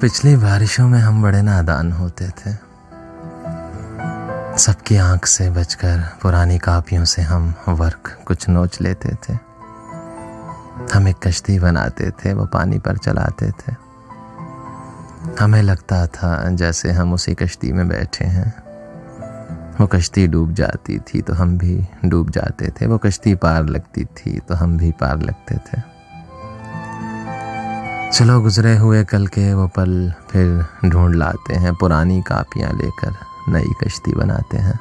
पिछली बारिशों में हम बड़े नादान होते थे। सबकी आंख से बचकर पुरानी कापियों से हम वर्क कुछ नोच लेते थे। हम एक कश्ती बनाते थे, वो पानी पर चलाते थे। हमें लगता था जैसे हम उसी कश्ती में बैठे हैं। वो कश्ती डूब जाती थी तो हम भी डूब जाते थे। वो कश्ती पार लगती थी तो हम भी पार लगते थे। चलो गुजरे हुए कल के वो पल फिर ढूंढ लाते हैं। पुरानी कापियाँ लेकर नई कश्ती बनाते हैं,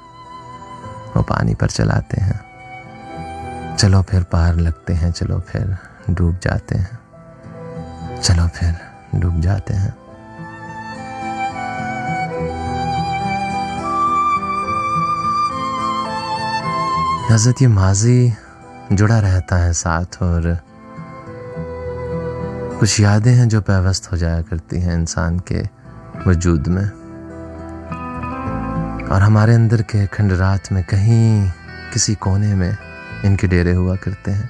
वो पानी पर चलाते हैं। चलो फिर पार लगते हैं, चलो फिर डूब जाते हैं, चलो फिर डूब जाते हैं। हज़रत ये माजी जुड़ा रहता है साथ, और कुछ यादें हैं जो पैवस्त हो जाया करती हैं इंसान के वजूद में, और हमारे अंदर के खंडरात में कहीं किसी कोने में इनके डेरे हुआ करते हैं,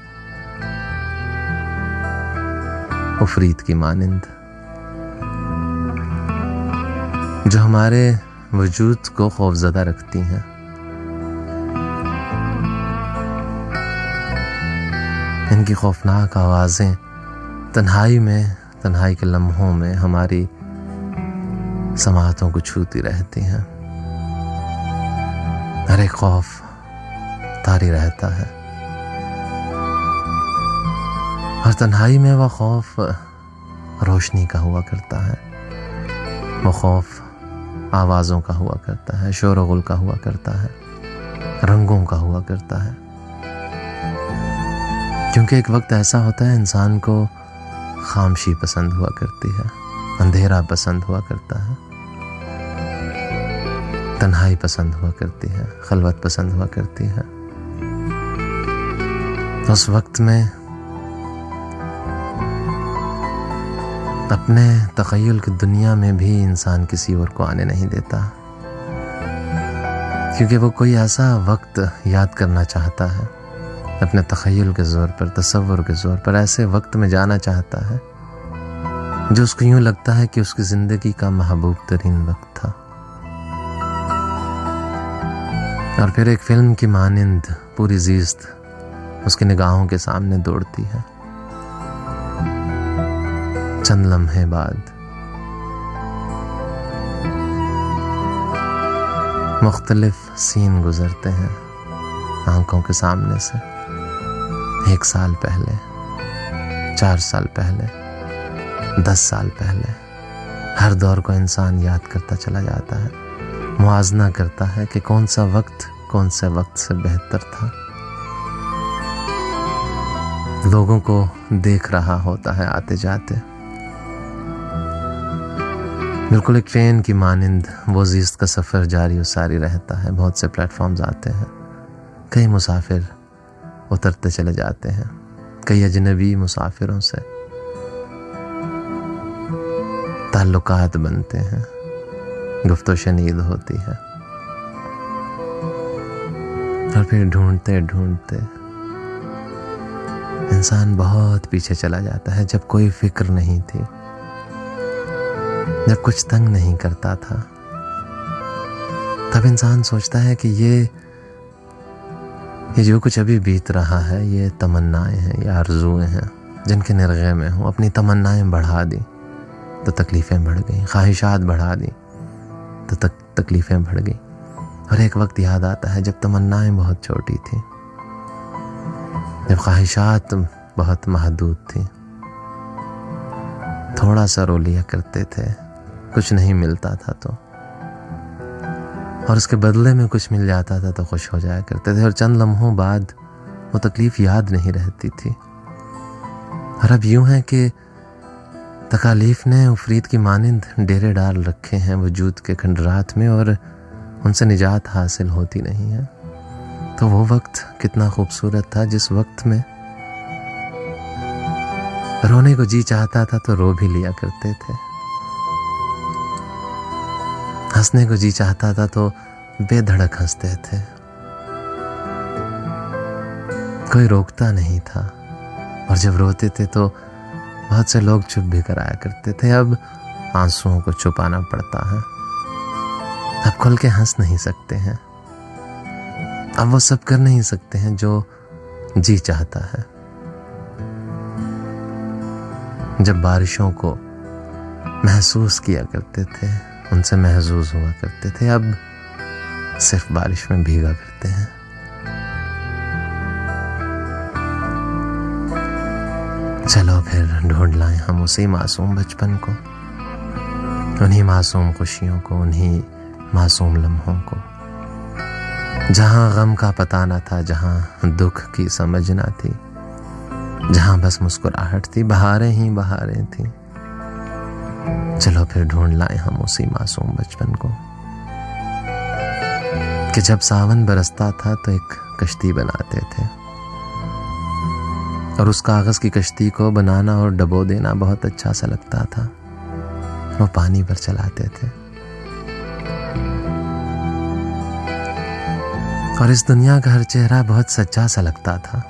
उफरीत की मानिंद, जो हमारे वजूद को खौफजदा रखती हैं। इनकी खौफनाक आवाज़ें तन्हाई के लम्हों में हमारी समातों को छूती रहती हैं। हर एक खौफ तारी रहता है, और तन्हाई में वह खौफ रोशनी का हुआ करता है। वो खौफ आवाज़ों का हुआ करता है, शोर गुल का हुआ करता है, रंगों का हुआ करता है। क्योंकि एक वक्त ऐसा होता है इंसान को खामोशी पसंद हुआ करती है, अंधेरा पसंद हुआ करता है, तन्हाई पसंद हुआ करती है, खलवत पसंद हुआ करती है। उस वक्त में अपने तख़य्युल की दुनिया में भी इंसान किसी और को आने नहीं देता, क्योंकि वो कोई ऐसा वक्त याद करना चाहता है अपने तख़य्युल के ज़ोर पर, तसव्वुर के ज़ोर पर। ऐसे वक्त में जाना चाहता है जो उसको यूँ लगता है कि उसकी ज़िंदगी का महबूब तरीन वक्त था। और फिर एक फ़िल्म की मानिंद पूरी ज़ीस्त उसकी निगाहों के सामने दौड़ती है। चंद लम्हे बाद मुख्तलिफ सीन गुजरते हैं आंखों के सामने से। 1 साल पहले, 4 साल पहले, 10 साल पहले, हर दौर को इंसान याद करता चला जाता है, मुआजना करता है कि कौन सा वक्त कौन से वक्त से बेहतर था। लोगों को देख रहा होता है आते जाते, बिल्कुल एक ट्रेन की मानिंद वो ज़ीस्त का सफ़र जारी और सारी रहता है। बहुत से प्लेटफॉर्म्स आते हैं, कई मुसाफिर उतरते चले जाते हैं, कई अजनबी मुसाफिरों से ताल्लुकात बनते हैं, गुफ्तो शनीद होती है। और फिर ढूंढते ढूंढते इंसान बहुत पीछे चला जाता है, जब कोई फिक्र नहीं थी, जब कुछ तंग नहीं करता था। तब इंसान सोचता है कि ये जो कुछ अभी बीत रहा है, ये तमन्नाएं हैं, ये आरज़ुएं हैं जिनके निर्गे में हूँ। अपनी तमन्नाएं बढ़ा दी तो तकलीफ़ें बढ़ गई, ख्वाहिशात बढ़ा दी तो तकलीफ़ें बढ़ गई। और एक वक्त याद आता है जब तमन्नाएं बहुत छोटी थी, जब ख्वाहिशात बहुत महदूद थी, थोड़ा सा रो लिया करते थे, कुछ नहीं मिलता था तो, और उसके बदले में कुछ मिल जाता था तो खुश हो जाया करते थे। और चंद लम्हों बाद वो तकलीफ़ याद नहीं रहती थी। और अब यूँ है कि तकालीफ ने उफरीत की मानिंद डेरे डाल रखे हैं वजूद के खंडरात में, और उनसे निजात हासिल होती नहीं है। तो वो वक्त कितना खूबसूरत था जिस वक्त में रोने को जी चाहता था तो रो भी लिया करते थे, हंसने को जी चाहता था तो बेधड़क हंसते थे, कोई रोकता नहीं था। और जब रोते थे तो बहुत से लोग चुप भी कराया करते थे। अब आंसुओं को छुपाना पड़ता है। अब खुल के हंस नहीं सकते हैं, अब वो सब कर नहीं सकते हैं जो जी चाहता है। जब बारिशों को महसूस किया करते थे, उनसे महसूस हुआ करते थे, अब सिर्फ बारिश में भीगा करते हैं। चलो फिर ढूंढ लाएं हम उसी मासूम बचपन को, उन्हीं मासूम खुशियों को, उन्हीं मासूम लम्हों को, जहां गम का पता न था, जहां दुख की समझ न थी, जहां बस मुस्कुराहट थी, बहारें ही बहारें थी। चलो फिर ढूंढ लाएं हम उसी मासूम बचपन को कि जब सावन बरसता था तो एक कश्ती बनाते थे, और उस कागज की कश्ती को बनाना और डबो देना बहुत अच्छा सा लगता था। वो पानी पर चलाते थे, और इस दुनिया का हर चेहरा बहुत सच्चा सा लगता था।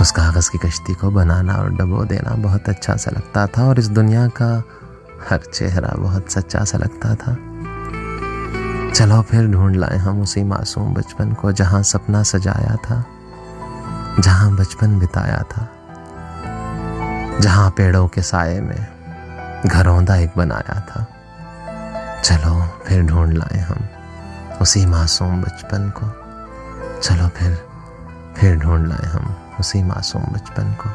उस कागज की कश्ती को बनाना और डबो देना बहुत अच्छा सा लगता था, और इस दुनिया का हर चेहरा बहुत सच्चा सा लगता था। चलो फिर ढूंढ लाएं हम उसी मासूम बचपन को, जहां सपना सजाया था, जहां बचपन बिताया था, जहां पेड़ों के साये में घरौंदा एक बनाया था। चलो फिर ढूंढ लाएं हम उसी मासूम बचपन को। चलो फिर ढूंढ लाएं हम उसी मासूम बचपन को।